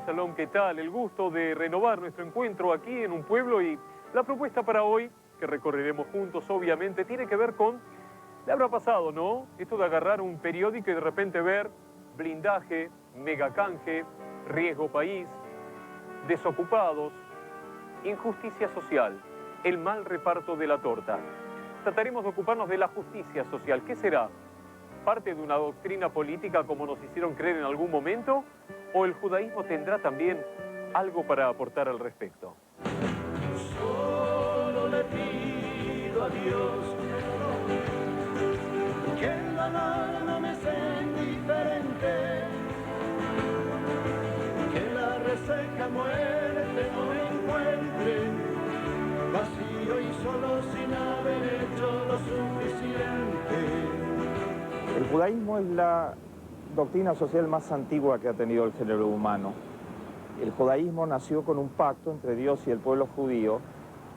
Shalom, ¿qué tal? El gusto de renovar nuestro encuentro aquí en un pueblo y la propuesta para hoy, que recorreremos juntos obviamente, tiene que ver con, le habrá pasado, ¿no? Esto de agarrar un periódico y de repente ver blindaje, megacanje, riesgo país, desocupados, injusticia social, el mal reparto de la torta. Trataremos de ocuparnos de la justicia social. ¿Qué será? ¿Parte de una doctrina política como nos hicieron creer en algún momento? ¿O el judaísmo tendrá también algo para aportar al respecto? Solo le pido a Dios que el dolor no me sea indiferente, que la reseca muerte no me encuentre vacío y solo sin haber hecho lo suficiente. El judaísmo es la doctrina social más antigua que ha tenido el género humano. El judaísmo nació con un pacto entre Dios y el pueblo judío,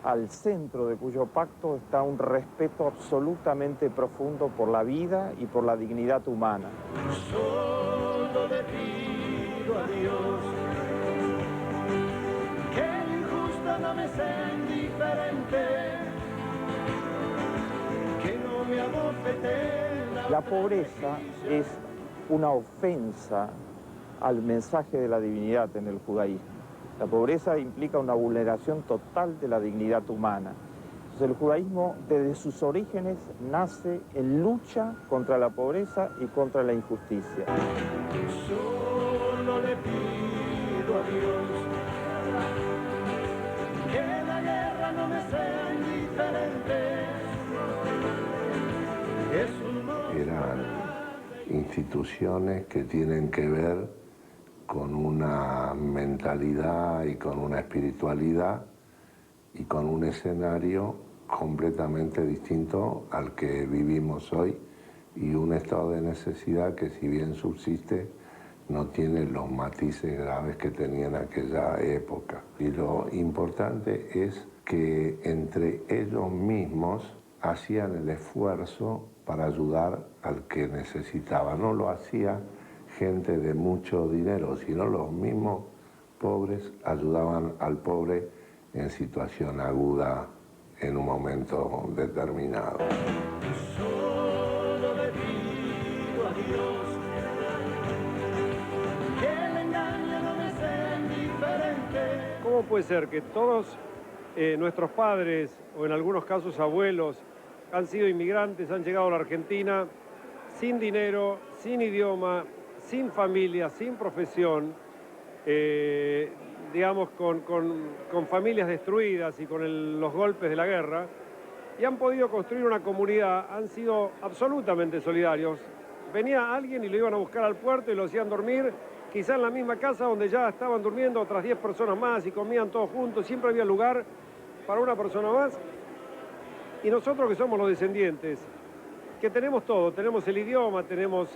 al centro de cuyo pacto está un respeto absolutamente profundo por la vida y por la dignidad humana. Solo le pido a Dios que el injusto no me sea indiferente, que no me abofetee. La pobreza es una ofensa al mensaje de la divinidad en el judaísmo. La pobreza implica una vulneración total de la dignidad humana. Entonces, el judaísmo, desde sus orígenes, nace en lucha contra la pobreza y contra la injusticia. Solo le pido a Dios que la guerra no me sea indiferente. Eran instituciones que tienen que ver con una mentalidad y con una espiritualidad y con un escenario completamente distinto al que vivimos hoy y un estado de necesidad que, si bien subsiste, no tiene los matices graves que tenía en aquella época. Y lo importante es que entre ellos mismos hacían el esfuerzo para ayudar al que necesitaba. No lo hacía gente de mucho dinero, sino los mismos pobres ayudaban al pobre en situación aguda en un momento determinado. Solo le pido a Dios que el engaño no me sea indiferente. ¿Cómo puede ser que todos nuestros padres, o en algunos casos abuelos, han sido inmigrantes, han llegado a la Argentina sin dinero, sin idioma, sin familia, sin profesión, digamos con familias destruidas y con los golpes de la guerra, y han podido construir una comunidad, han sido absolutamente solidarios? Venía alguien y lo iban a buscar al puerto y lo hacían dormir, quizá en la misma casa donde ya estaban durmiendo otras 10 personas más y comían todos juntos, siempre había lugar para una persona más. Y nosotros, que somos los descendientes, que tenemos todo, tenemos el idioma, tenemos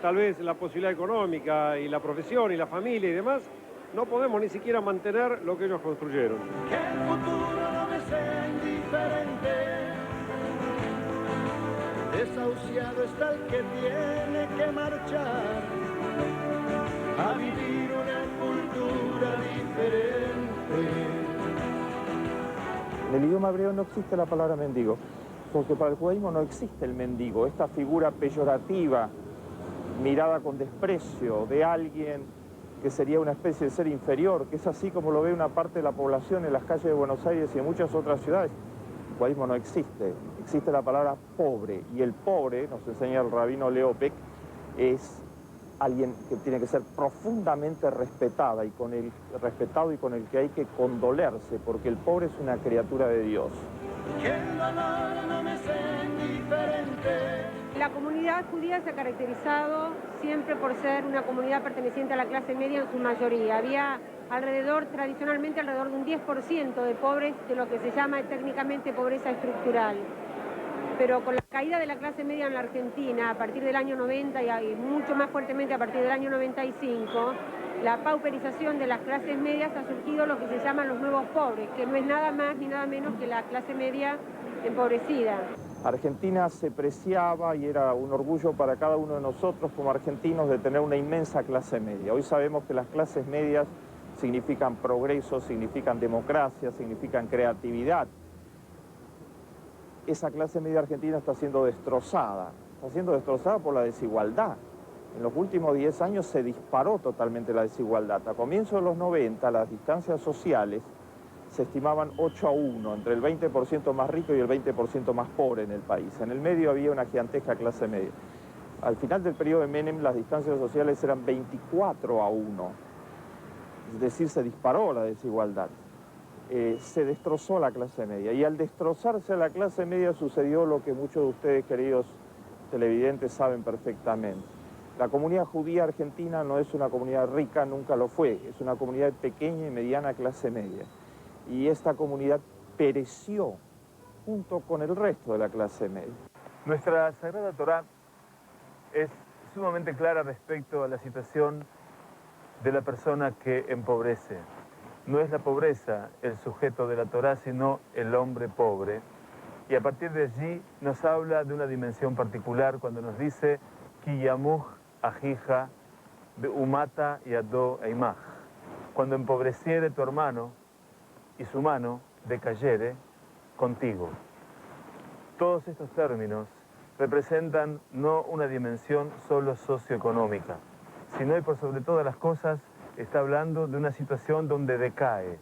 tal vez la posibilidad económica y la profesión y la familia y demás, no podemos ni siquiera mantener lo que ellos construyeron. Que el futuro no me sea indiferente. Desahuciado está el que tiene que marchar a vivir una cultura diferente. En el idioma hebreo no existe la palabra mendigo, porque para el judaísmo no existe el mendigo, esta figura peyorativa, mirada con desprecio de alguien que sería una especie de ser inferior, que es así como lo ve una parte de la población en las calles de Buenos Aires y en muchas otras ciudades. El judaísmo no existe, existe la palabra pobre, y el pobre, nos enseña el rabino Leo Beck, es alguien que tiene que ser profundamente respetado y con el que hay que condolerse, porque el pobre es una criatura de Dios. Que el dolor no me sea indiferente. La comunidad judía se ha caracterizado siempre por ser una comunidad perteneciente a la clase media en su mayoría. Había tradicionalmente alrededor de un 10% de pobres, de lo que se llama técnicamente pobreza estructural. Pero con la caída de la clase media en la Argentina a partir del año 90 y mucho más fuertemente a partir del año 95, la pauperización de las clases medias ha surgido lo que se llaman los nuevos pobres, que no es nada más ni nada menos que la clase media empobrecida. Argentina se preciaba y era un orgullo para cada uno de nosotros como argentinos de tener una inmensa clase media. Hoy sabemos que las clases medias significan progreso, significan democracia, significan creatividad. Esa clase media argentina está siendo destrozada por la desigualdad. En los últimos 10 años se disparó totalmente la desigualdad. A comienzos de los 90, las distancias sociales se estimaban 8-1, entre el 20% más rico y el 20% más pobre en el país. En el medio había una gigantesca clase media. Al final del periodo de Menem, las distancias sociales eran 24-1. Es decir, se disparó la desigualdad. Se destrozó la clase media. Y al destrozarse la clase media sucedió lo que muchos de ustedes, queridos televidentes, saben perfectamente. La comunidad judía argentina no es una comunidad rica, nunca lo fue. Es una comunidad de pequeña y mediana clase media. Y esta comunidad pereció junto con el resto de la clase media. Nuestra Sagrada Torá es sumamente clara respecto a la situación de la persona que empobrece. No es la pobreza el sujeto de la Torá, sino el hombre pobre. Y a partir de allí nos habla de una dimensión particular cuando nos dice Ki yamuj ajija beumata yado eimaj. Cuando empobreciere tu hermano y su mano decayere contigo. Todos estos términos representan no una dimensión solo socioeconómica, sino y por sobre todas las cosas está hablando de una situación donde decae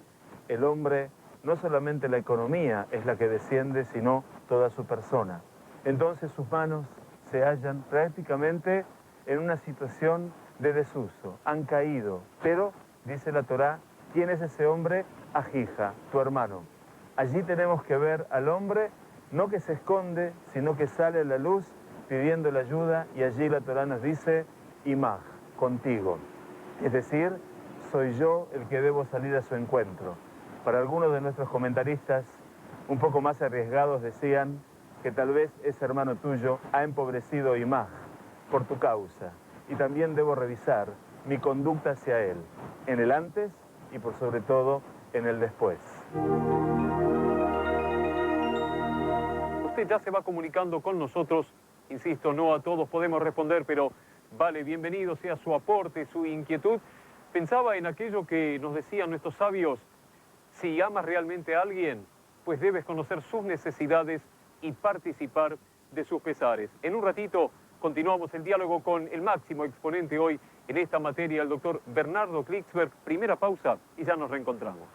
el hombre. No solamente la economía es la que desciende, sino toda su persona. Entonces sus manos se hallan prácticamente en una situación de desuso, han caído. Pero, dice la Torá, ¿quién es ese hombre? Ajija, tu hermano. Allí tenemos que ver al hombre, no que se esconde, sino que sale a la luz pidiendo la ayuda, y allí la Torá nos dice, imaj, contigo. Es decir, soy yo el que debo salir a su encuentro. Para algunos de nuestros comentaristas, un poco más arriesgados, decían que tal vez ese hermano tuyo ha empobrecido imaj por tu causa, y también debo revisar mi conducta hacia él, en el antes y por sobre todo en el después. Usted ya se va comunicando con nosotros, insisto, no a todos podemos responder, pero vale, bienvenido sea su aporte, su inquietud. Pensaba en aquello que nos decían nuestros sabios: si amas realmente a alguien, pues debes conocer sus necesidades y participar de sus pesares. En un ratito continuamos el diálogo con el máximo exponente hoy en esta materia, el doctor Bernardo Klicksberg. Primera pausa y ya nos reencontramos.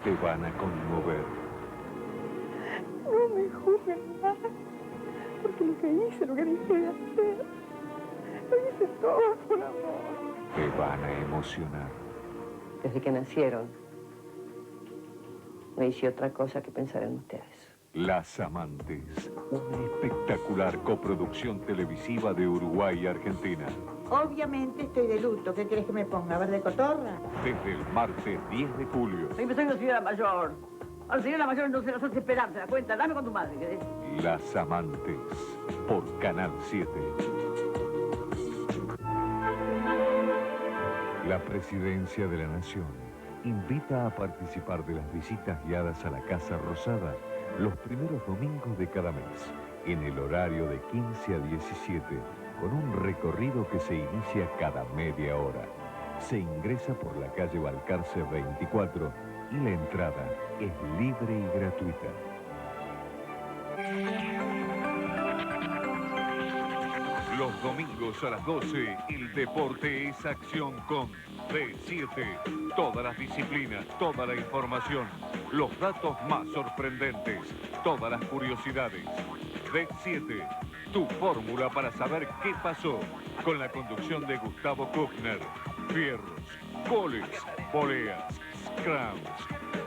Te van a conmover. No me juzguen más, porque lo que hice, lo que dejé de hacer, lo hice todo por amor. Te van a emocionar. Desde que nacieron, no hice otra cosa que pensar en ustedes. Las Amantes, una espectacular coproducción televisiva de Uruguay y Argentina. Obviamente estoy de luto. ¿Qué querés que me ponga? ¿Verde cotorra? Desde el martes 10 de julio. Soy una señora mayor. A la señora mayor no se las hace esperar, ¿te das cuenta? Dame con tu madre, ¿querés? Las Amantes, por Canal 7. La Presidencia de la Nación invita a participar de las visitas guiadas a la Casa Rosada los primeros domingos de cada mes, en el horario de 15 a 17, con un recorrido que se inicia cada media hora. Se ingresa por la calle Balcarce 24 y la entrada es libre y gratuita. Los domingos a las 12, el deporte es acción con D7. Todas las disciplinas, toda la información, los datos más sorprendentes, todas las curiosidades. D7, tu fórmula para saber qué pasó, con la conducción de Gustavo Kuchner. Fierros, goles, voleas, scrums.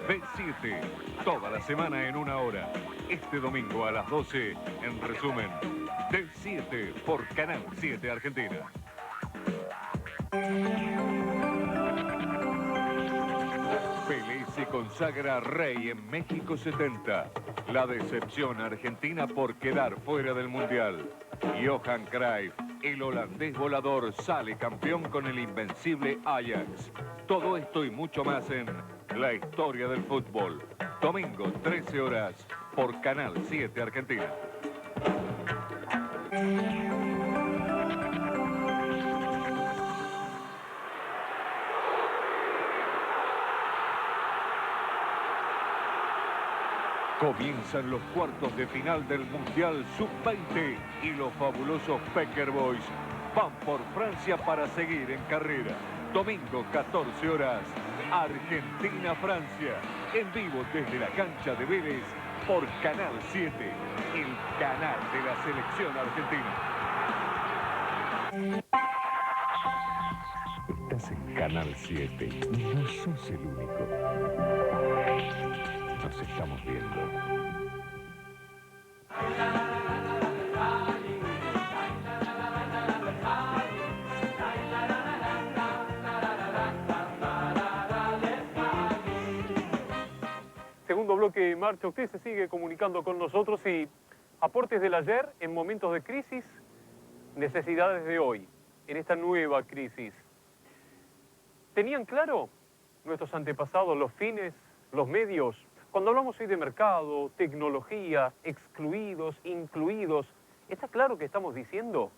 D7, toda la semana en una hora. Este domingo a las 12, en resumen, D7 por Canal 7 Argentina. Pelé se consagra rey en México 70. La decepción argentina por quedar fuera del Mundial. Johan Cruyff, el holandés volador, sale campeón con el invencible Ajax. Todo esto y mucho más en La Historia del Fútbol. Domingo, 13 horas, por Canal 7 Argentina. Comienzan los cuartos de final del Mundial Sub-20 y los fabulosos Pecker Boys van por Francia para seguir en carrera. Domingo, 14 horas, Argentina-Francia, en vivo desde la cancha de Vélez por Canal 7, el canal de la selección argentina. Estás en Canal 7, no sos el único. Nos estamos viendo. Segundo bloque en marcha, usted se sigue comunicando con nosotros y aportes del ayer en momentos de crisis, necesidades de hoy, en esta nueva crisis. ¿Tenían claro nuestros antepasados los fines, los medios? Cuando hablamos hoy de mercado, tecnología, excluidos, incluidos, ¿está claro qué estamos diciendo?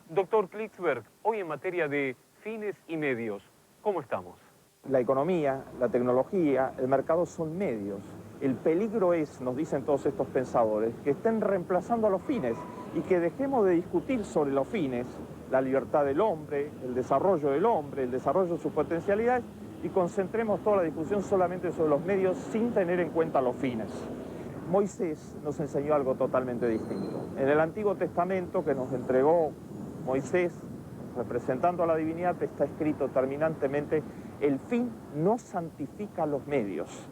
Doctor Klicksberg, hoy en materia de fines y medios, ¿cómo estamos? La economía, la tecnología, el mercado son medios. El peligro es, nos dicen todos estos pensadores, que estén reemplazando a los fines y que dejemos de discutir sobre los fines, la libertad del hombre, el desarrollo del hombre, el desarrollo de sus potencialidades, y concentremos toda la discusión solamente sobre los medios sin tener en cuenta los fines. Moisés nos enseñó algo totalmente distinto. En el Antiguo Testamento que nos entregó Moisés, representando a la divinidad, está escrito terminantemente: el fin no santifica los medios.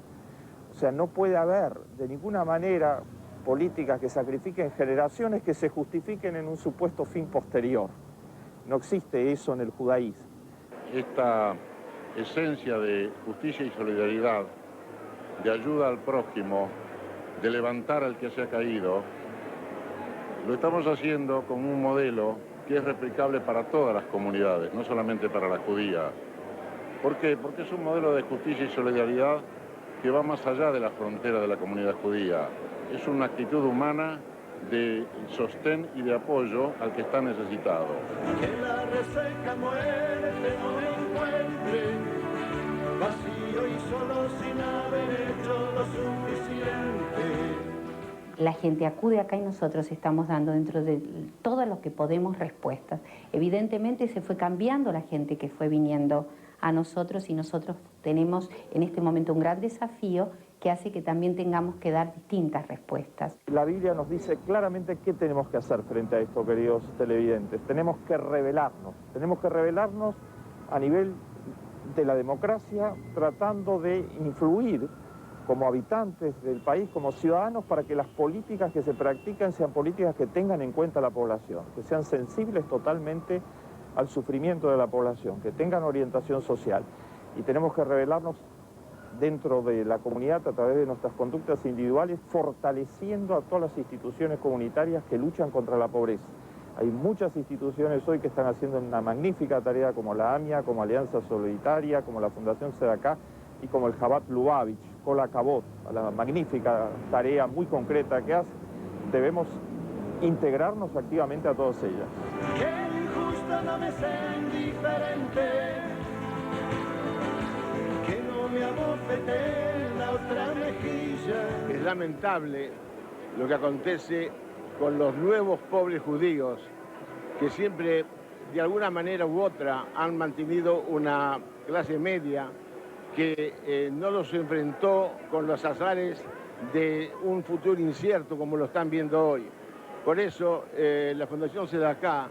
O sea, no puede haber de ninguna manera políticas que sacrifiquen generaciones que se justifiquen en un supuesto fin posterior. No existe eso en el judaísmo. Esta esencia de justicia y solidaridad, de ayuda al prójimo, de levantar al que se ha caído, lo estamos haciendo con un modelo que es replicable para todas las comunidades, no solamente para la judía. ¿Por qué? Porque es un modelo de justicia y solidaridad que va más allá de la frontera de la comunidad judía. Es una actitud humana de sostén y de apoyo al que está necesitado. Que la reseca muerte no me encuentre vacío y solo sin haber hecho lo suficiente. La gente acude acá y nosotros estamos dando dentro de todo lo que podemos respuestas. Evidentemente se fue cambiando la gente que fue viniendo a nosotros y nosotros tenemos en este momento un gran desafío que hace que también tengamos que dar distintas respuestas. La Biblia nos dice claramente qué tenemos que hacer frente a esto, queridos televidentes. Tenemos que rebelarnos a nivel de la democracia, tratando de influir como habitantes del país, como ciudadanos, para que las políticas que se practican sean políticas que tengan en cuenta a la población, que sean sensibles totalmente al sufrimiento de la población, que tengan orientación social. Y tenemos que rebelarnos dentro de la comunidad a través de nuestras conductas individuales, fortaleciendo a todas las instituciones comunitarias que luchan contra la pobreza. Hay muchas instituciones hoy que están haciendo una magnífica tarea, como la AMIA, como Alianza Solidaria, como la Fundación Sedacá y como el Jabat Lubavitch, Kola Kabot, a la magnífica tarea muy concreta que hace. Debemos integrarnos activamente a todas ellas. Que injusto no me sea indiferente, que no me abofete la otra mejilla. Es lamentable lo que acontece con los nuevos pobres judíos que siempre, de alguna manera u otra, han mantenido una clase media que no los enfrentó con los azares de un futuro incierto como lo están viendo hoy. Por eso la Fundación Sedacá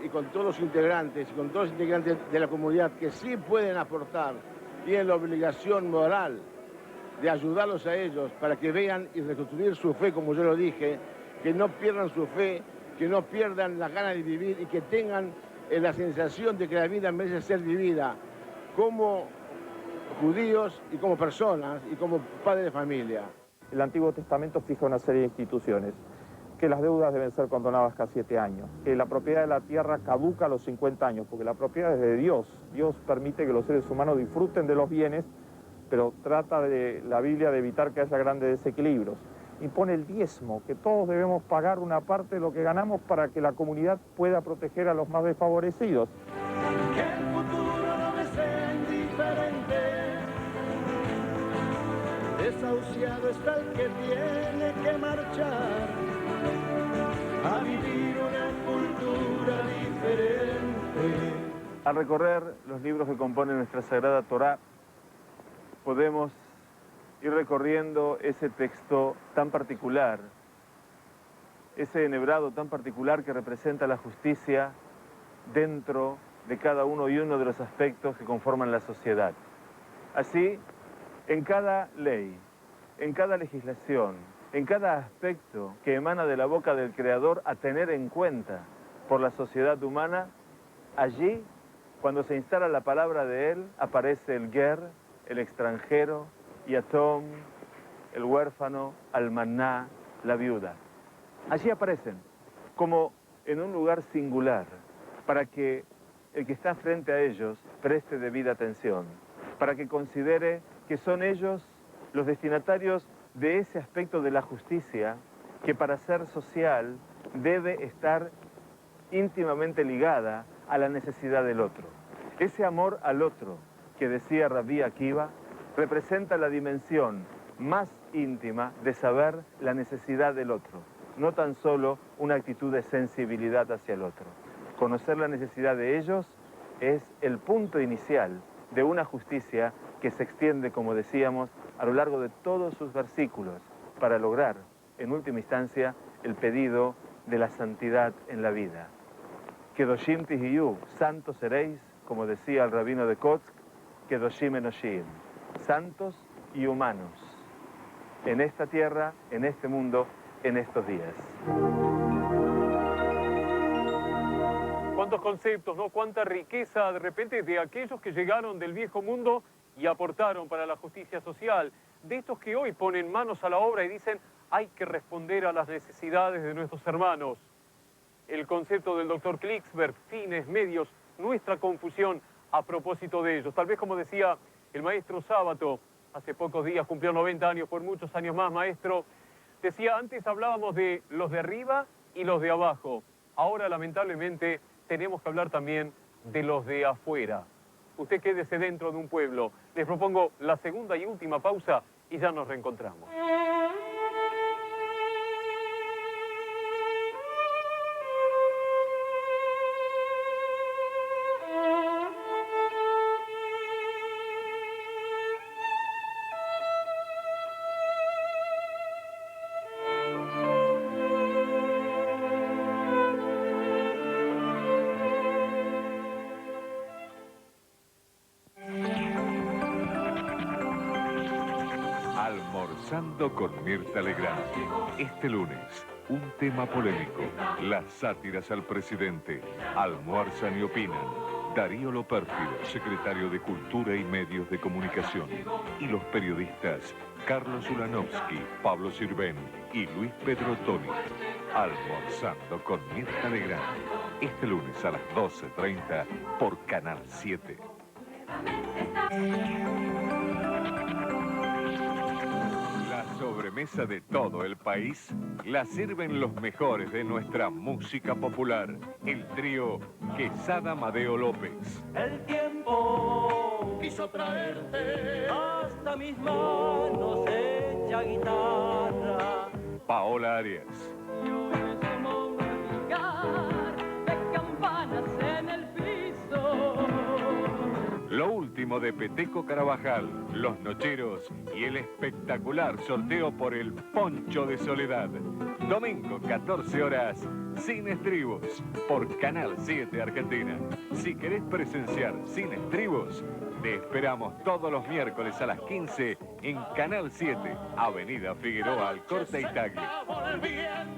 y con todos los integrantes de la comunidad que sí pueden aportar, tienen la obligación moral de ayudarlos a ellos para que vean y reconstruir su fe, como yo lo dije, que no pierdan su fe, que no pierdan las ganas de vivir y que tengan la sensación de que la vida merece ser vivida como judíos y como personas y como padres de familia. El Antiguo Testamento fija una serie de instituciones, que las deudas deben ser condonadas cada 7 años, que la propiedad de la tierra caduca a los 50 años, porque la propiedad es de Dios. Dios permite que los seres humanos disfruten de los bienes, pero trata de la Biblia de evitar que haya grandes desequilibrios. Impone el diezmo, que todos debemos pagar una parte de lo que ganamos para que la comunidad pueda proteger a los más desfavorecidos. Que el futuro no me sea indiferente. Desahuciado está el que tiene que marchar a vivir una cultura diferente. Al recorrer los libros que componen nuestra Sagrada Torá, podemos ir recorriendo ese texto tan particular, ese enhebrado tan particular que representa la justicia dentro de cada uno y uno de los aspectos que conforman la sociedad. Así, en cada ley, en cada legislación, en cada aspecto que emana de la boca del Creador a tener en cuenta por la sociedad humana, allí, cuando se instala la palabra de Él, aparece el ger, el extranjero, yatom, el huérfano, almaná, la viuda. Allí aparecen, como en un lugar singular, para que el que está frente a ellos preste debida atención, para que considere que son ellos los destinatarios de ese aspecto de la justicia que para ser social debe estar íntimamente ligada a la necesidad del otro. Ese amor al otro que decía Rabbi Akiva representa la dimensión más íntima de saber la necesidad del otro, no tan solo una actitud de sensibilidad hacia el otro. Conocer la necesidad de ellos es el punto inicial de una justicia que se extiende, como decíamos, a lo largo de todos sus versículos para lograr, en última instancia, el pedido de la santidad en la vida. Kedoshim tihiyu, santos seréis, como decía el rabino de Kotsk, Kedoshim enoshim, santos y humanos, en esta tierra, en este mundo, en estos días. Cuántos conceptos, ¿no? Cuánta riqueza de repente de aquellos que llegaron del viejo mundo y aportaron para la justicia social, de estos que hoy ponen manos a la obra y dicen hay que responder a las necesidades de nuestros hermanos. El concepto del doctor Klicksberg, fines, medios, nuestra confusión a propósito de ellos. Tal vez como decía el maestro Sábato, hace pocos días cumplió 90 años, por muchos años más, maestro, decía, antes hablábamos de los de arriba y los de abajo. Ahora, lamentablemente, tenemos que hablar también de los de afuera. Usted quédese dentro de un pueblo. Les propongo la segunda y última pausa y ya nos reencontramos. Almorzando con Mirta Legrand. Este lunes, un tema polémico. Las sátiras al presidente. Almuerzan y opinan. Darío Lopérfido, secretario de Cultura y Medios de Comunicación. Y los periodistas Carlos Ulanovsky, Pablo Sirven y Luis Pedrotoni. Almorzando con Mirta Legrand. Este lunes a las 12:30 por Canal 7. Sobremesa de todo el país la sirven los mejores de nuestra música popular, el trío Quesada Amadeo López. El tiempo quiso traerte hasta mis manos hecha guitarra. Paola Arias. Yo como un millar de campanas en el piso. Lo último de Peteco Carabajal, Los Nocheros y el espectacular sorteo por el Poncho de Soledad. Domingo, 14 horas, Sin Estribos, por Canal 7 Argentina. Si querés presenciar Sin Estribos, te esperamos todos los miércoles a las 15 en Canal 7, Avenida Figueroa, Alcorta y Tagle.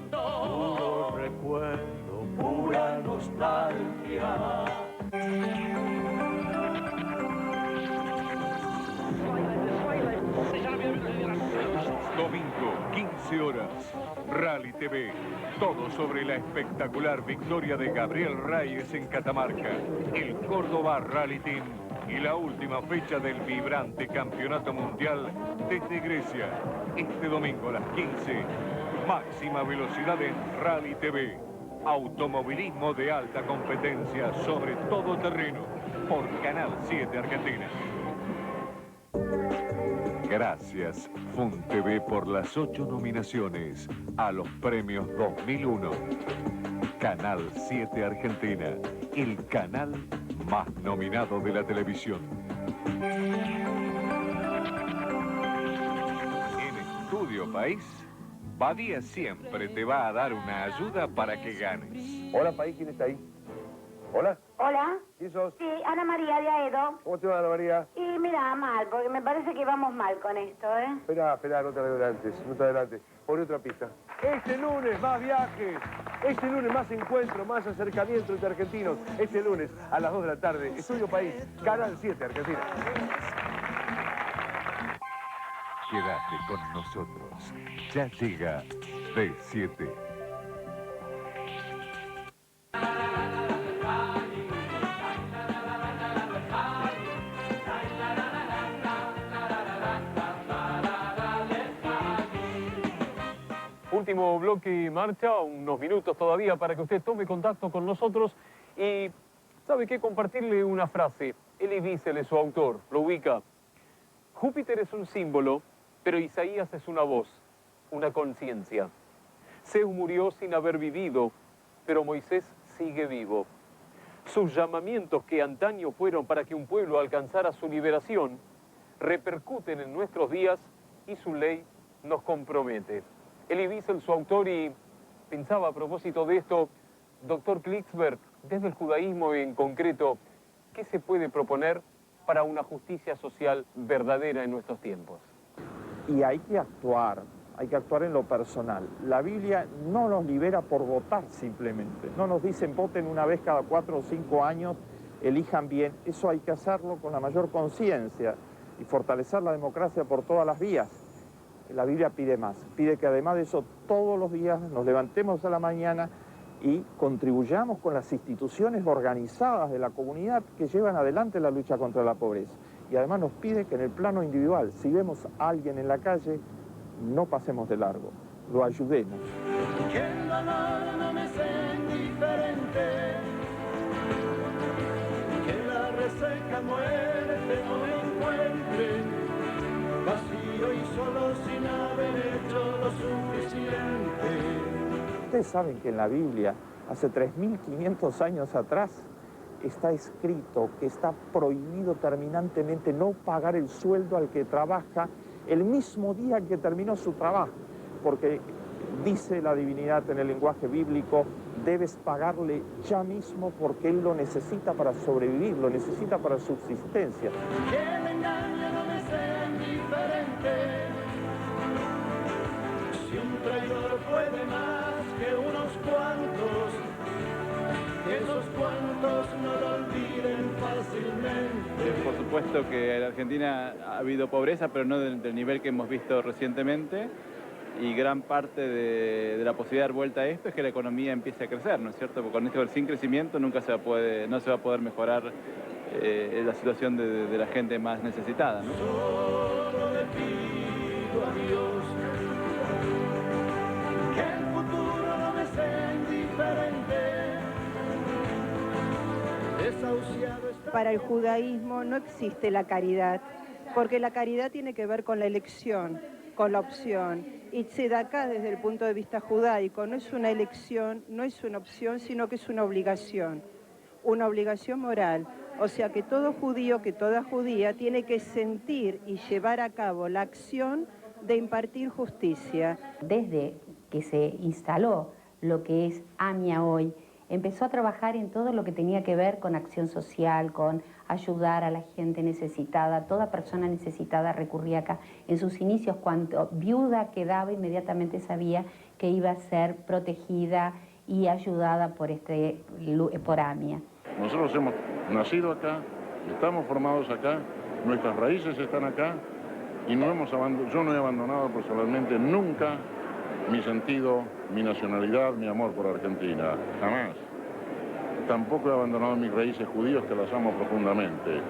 Puro recuerdo, pura nostalgia. 15 horas. Rally TV. Todo sobre la espectacular victoria de Gabriel Reyes en Catamarca, el Córdoba Rally Team y la última fecha del vibrante campeonato mundial desde Grecia. Este domingo a las 15, máxima velocidad en Rally TV. Automovilismo de alta competencia sobre todo terreno por Canal 7 Argentina. Gracias, FUNTV, por las 8 nominaciones a los premios 2001. Canal 7 Argentina, el canal más nominado de la televisión. En Estudio País, Badía siempre te va a dar una ayuda para que ganes. Hola, País, ¿quién está ahí? Hola. Hola. ¿Quién sos? Sí, Ana María de Aedo. ¿Cómo te va, Ana María? Y mira, mal, porque me parece que vamos mal con esto, ¿eh? Espera, no te adelantes, Pon otra pista. Este lunes más viajes, este lunes más encuentro, más acercamiento entre argentinos. Este lunes a las 2 de la tarde, Estudio País, Canal 7 Argentina. Quédate con nosotros. Ya llega D7. Último bloque en marcha, unos minutos todavía para que usted tome contacto con nosotros y, ¿sabe qué? Compartirle una frase. Elie Wiesel es su autor, lo ubica. Júpiter es un símbolo, pero Isaías es una voz, una conciencia. Zeus murió sin haber vivido, pero Moisés sigue vivo. Sus llamamientos que antaño fueron para que un pueblo alcanzara su liberación, repercuten en nuestros días y su ley nos compromete. Elie Wiesel, su autor, y pensaba a propósito de esto, doctor Klicksberg, desde el judaísmo en concreto, ¿qué se puede proponer para una justicia social verdadera en nuestros tiempos? Y hay que actuar en lo personal. La Biblia no nos libera por votar simplemente. No nos dicen voten una vez cada 4 o 5 años, elijan bien. Eso hay que hacerlo con la mayor conciencia y fortalecer la democracia por todas las vías. La Biblia pide más, pide que además de eso todos los días nos levantemos a la mañana y contribuyamos con las instituciones organizadas de la comunidad que llevan adelante la lucha contra la pobreza. Y además nos pide que en el plano individual, si vemos a alguien en la calle, no pasemos de largo, lo ayudemos. Que el dolor no me sea indiferente, que la reseca muerte no me encuentre, vacío y solo sin haber hecho lo suficiente. Ustedes saben que en la Biblia, hace 3.500 años atrás, está escrito que está prohibido terminantemente no pagar el sueldo al que trabaja el mismo día que terminó su trabajo, porque dice la divinidad en el lenguaje bíblico, debes pagarle ya mismo porque él lo necesita para sobrevivir, lo necesita para subsistencia. Que el engaño no me sea indiferente, si un traidor puede más que unos cuantos, esos cuantos no lo olviden fácilmente. Por supuesto que en Argentina ha habido pobreza, pero no del nivel que hemos visto recientemente. Y gran parte de la posibilidad de dar vuelta a esto es que la economía empiece a crecer, ¿no es cierto? Porque con esto, sin crecimiento nunca no se va a poder mejorar la situación de la gente más necesitada, ¿no? Solo le pido a Dios que el futuro no me sea indiferente. Para el judaísmo no existe la caridad, porque la caridad tiene que ver con la elección, con la opción. Y tzedaká, desde el punto de vista judaico, no es una elección, no es una opción, sino que es una obligación moral. O sea que todo judío, que toda judía, tiene que sentir y llevar a cabo la acción de impartir justicia. Desde que se instaló lo que es AMIA hoy, empezó a trabajar en todo lo que tenía que ver con acción social, con ayudar a la gente necesitada. Toda persona necesitada recurría acá. En sus inicios, cuando viuda quedaba, inmediatamente sabía que iba a ser protegida y ayudada por AMIA. Nosotros hemos nacido acá, estamos formados acá, nuestras raíces están acá y yo no he abandonado personalmente nunca mi sentido, mi nacionalidad, mi amor por Argentina. Jamás. Tampoco he abandonado mis raíces judías, que las amo profundamente.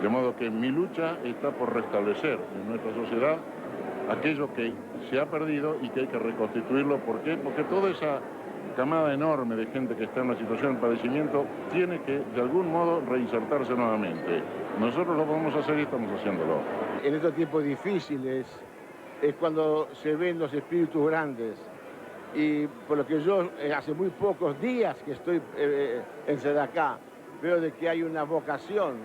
De modo que mi lucha está por restablecer en nuestra sociedad aquello que se ha perdido y que hay que reconstituirlo. ¿Por qué? Porque toda esa camada enorme de gente que está en una situación de padecimiento tiene que, de algún modo, reinsertarse nuevamente. Nosotros lo podemos hacer y estamos haciéndolo. En estos tiempos difíciles es cuando se ven los espíritus grandes. Y por lo que yo hace muy pocos días que estoy en Sedacá, veo de que hay una vocación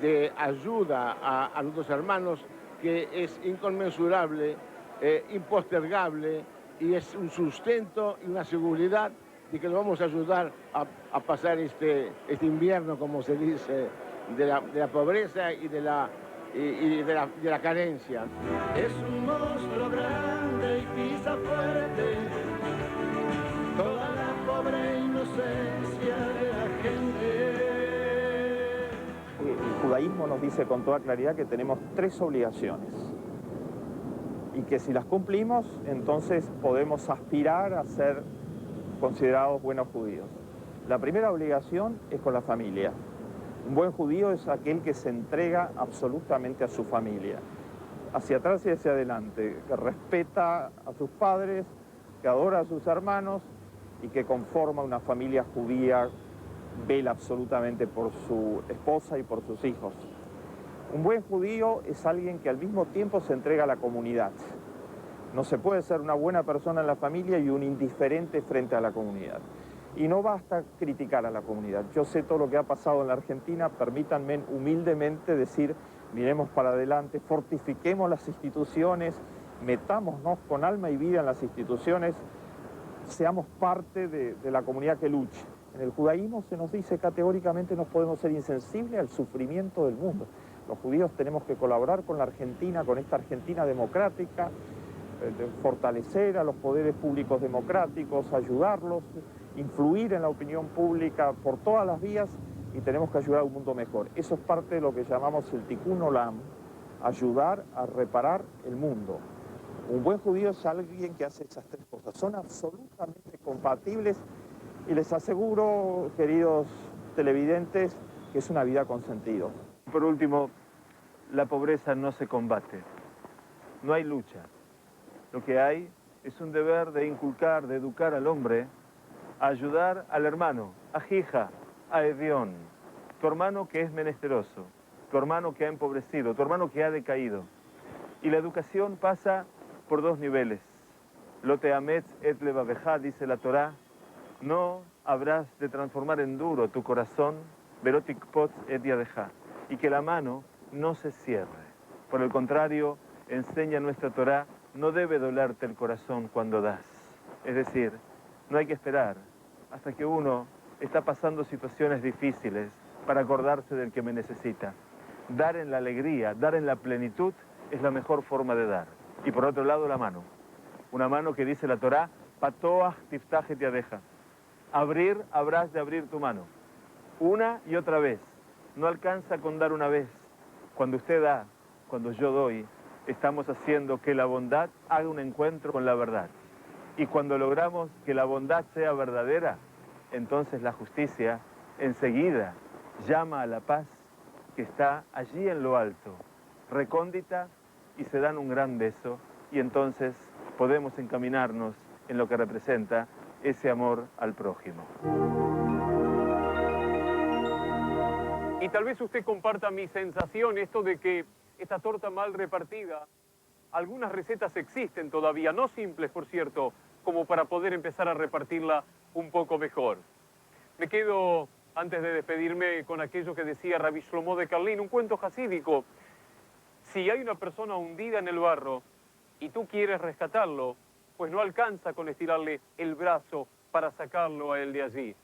de ayuda a nuestros hermanos que es inconmensurable, impostergable, y es un sustento y una seguridad de que nos vamos a ayudar a pasar este invierno, como se dice, de la pobreza y de la carencia. Es un monstruo grande y pisa fuerte toda la pobre inocencia de la gente. El judaísmo nos dice con toda claridad que tenemos 3 obligaciones y que si las cumplimos, entonces podemos aspirar a ser considerados buenos judíos. La primera obligación es con la familia. Un buen judío es aquel que se entrega absolutamente a su familia, hacia atrás y hacia adelante, que respeta a sus padres, que adora a sus hermanos y que conforma una familia judía, vela absolutamente por su esposa y por sus hijos. Un buen judío es alguien que al mismo tiempo se entrega a la comunidad. No se puede ser una buena persona en la familia y un indiferente frente a la comunidad. Y no basta criticar a la comunidad. Yo sé todo lo que ha pasado en la Argentina, permítanme humildemente decir, miremos para adelante, fortifiquemos las instituciones, metámonos con alma y vida en las instituciones, seamos parte de la comunidad que luche. En el judaísmo se nos dice categóricamente no podemos ser insensibles al sufrimiento del mundo. Los judíos tenemos que colaborar con la Argentina, con esta Argentina democrática, fortalecer a los poderes públicos democráticos, ayudarlos, influir en la opinión pública por todas las vías y tenemos que ayudar a un mundo mejor. Eso es parte de lo que llamamos el Tikkun Olam, ayudar a reparar el mundo. Un buen judío es alguien que hace esas 3 cosas. Son absolutamente compatibles y les aseguro, queridos televidentes, que es una vida con sentido. Por último, la pobreza no se combate, no hay lucha. Lo que hay es un deber de inculcar, de educar al hombre, a ayudar al hermano, a Jija, a Edión, tu hermano que es menesteroso, tu hermano que ha empobrecido, tu hermano que ha decaído. Y la educación pasa por 2 niveles. Lo te ametz et levaveja, dice la Torá, no habrás de transformar en duro tu corazón, verotik potz et yadeja, y que la mano no se cierre. Por el contrario, enseña nuestra Torá, no debe dolerte el corazón cuando das. Es decir, no hay que esperar hasta que uno está pasando situaciones difíciles para acordarse del que me necesita. Dar en la alegría, dar en la plenitud es la mejor forma de dar. Y por otro lado, la mano. Una mano que dice la Torá, patoach tiftach et yadeja. Abrir, habrás de abrir tu mano. Una y otra vez. No alcanza con dar una vez. Cuando usted da, cuando yo doy, estamos haciendo que la bondad haga un encuentro con la verdad. Y cuando logramos que la bondad sea verdadera, entonces la justicia enseguida llama a la paz que está allí en lo alto, recóndita, y se dan un gran beso, y entonces podemos encaminarnos en lo que representa ese amor al prójimo. Y tal vez usted comparta mi sensación, esto de que esta torta mal repartida, algunas recetas existen todavía, no simples por cierto, como para poder empezar a repartirla un poco mejor. Me quedo, antes de despedirme, con aquello que decía Rabbi Shlomo de Karlin, un cuento jasídico. Si hay una persona hundida en el barro y tú quieres rescatarlo, pues no alcanza con estirarle el brazo para sacarlo a él de allí.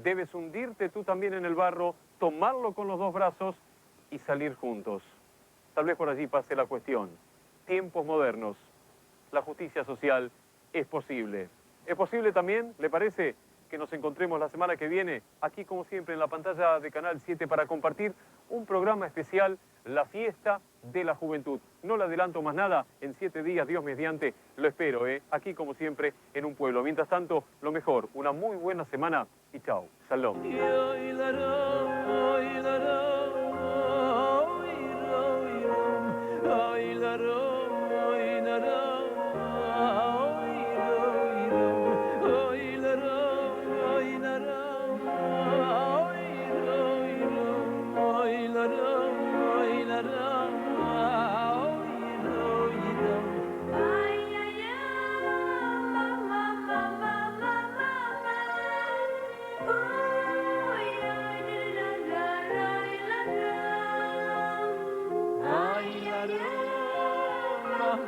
Debes hundirte tú también en el barro, tomarlo con los 2 brazos y salir juntos. Tal vez por allí pase la cuestión. Tiempos modernos, la justicia social es posible. Es posible también, ¿le parece?, que nos encontremos la semana que viene, aquí como siempre en la pantalla de Canal 7 para compartir un programa especial, la fiesta de la juventud. No le adelanto más nada, en 7 días, Dios mediante, lo espero, aquí como siempre en un pueblo. Mientras tanto, lo mejor, una muy buena semana y chao. Shalom.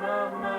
Mama.